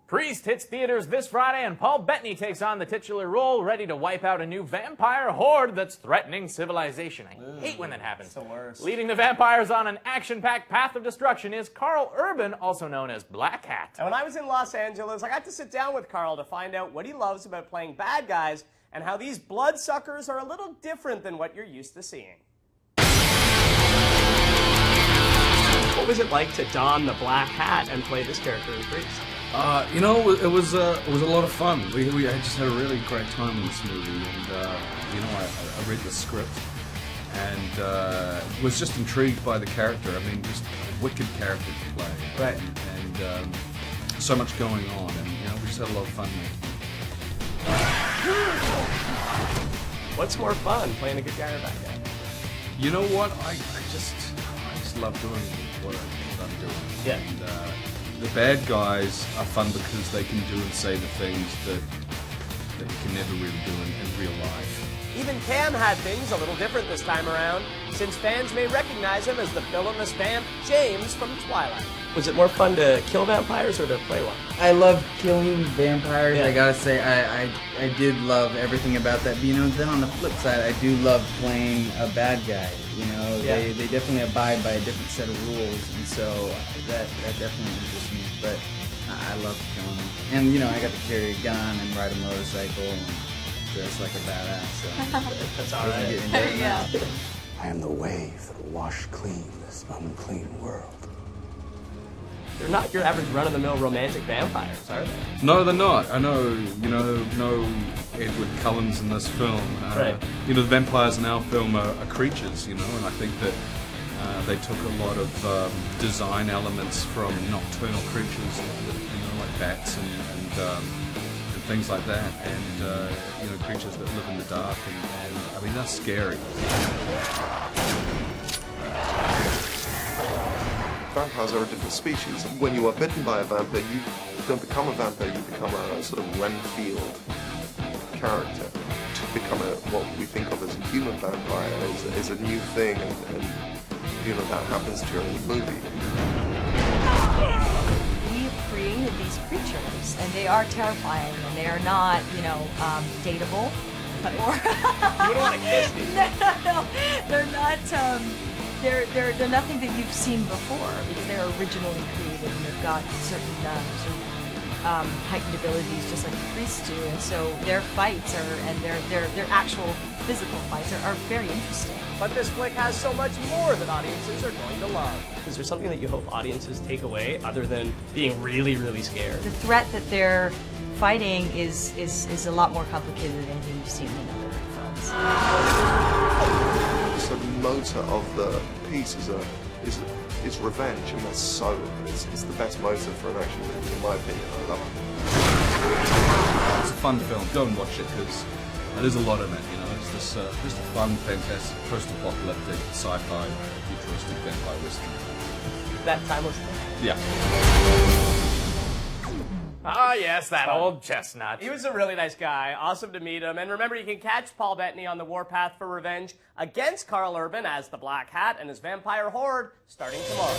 Priest hits theaters this Friday, and Paul Bettany takes on the titular role, ready to wipe out a new vampire horde that's threatening civilization. I hate when that happens. It's the worst. Leading the vampires on an action-packed path of destruction is Karl Urban, also known as Black Hat. And when I was in Los Angeles, I got to sit down with Karl to find out what he loves about playing bad guys and how these bloodsuckers are a little different than what you're used to seeing. What was it like to don the black hat and play this character in Priest? You know, it was a lot of fun. We just had a really great time in this movie, and you know, I read the script and was just intrigued by the character. I mean, just a wicked character to play, right? And so much going on, and you know, we just had a lot of fun making it. What's more fun, playing a good guy or a bad guy? You know what? I just love doing what I'm doing. Yeah. And, the bad guys are fun because they can do and say the things that you can never really do in real life. Even Cam had things a little different this time around, since fans may recognize him as the villainous vamp James from Twilight. Was it more fun to kill vampires or to play one? I love killing vampires. Yeah. I gotta say, I did love everything about that. But, you know, then on the flip side, I do love playing a bad guy. You know, Yeah. they definitely abide by a different set of rules, and so that definitely interests me. But I love killing them. And, you know, I got to carry a gun and ride a motorcycle and dress like a badass. So That's all right. yeah. I am the wave that will wash clean this unclean world. They're not your average run-of-the-mill romantic vampires, are they? No, they're not. I know, you know, no Edward Cullen's in this film. Right. You know, the vampires in our film are creatures, you know, and I think that they took a lot of design elements from nocturnal creatures, you know, like bats and things like that, and you know, creatures that live in the dark, and I mean, that's scary. Vampires are a different species. When you are bitten by a vampire, you don't become a vampire, you become a sort of Renfield character. To become what we think of as a human vampire is a new thing, and you know, that happens during the movie. We have created these creatures, and they are terrifying, and they are not, you know, dateable. Or You don't want to kiss me. no, they're not. They're nothing that you've seen before because they're originally created, and they've got certain heightened abilities, just like the priests do. And so their fights and their actual physical fights are very interesting. But this flick has so much more that audiences are going to love. Is there something that you hope audiences take away other than being really, really scared? The threat that they're fighting is a lot more complicated than anything you've seen in other films. So the motor of the piece is revenge, and that's it's the best motive for an action movie, in my opinion. I love it. It's a fun film. Go and watch it because there's a lot in it. You know, it's this just a fun, fantastic, post-apocalyptic, sci-fi, futuristic vampire western. That timeless thing. Yeah. Ah, yes, that old chestnut. He was a really nice guy. Awesome to meet him. And remember, you can catch Paul Bettany on the warpath for revenge against Karl Urban as the Black Hat and his vampire horde starting tomorrow.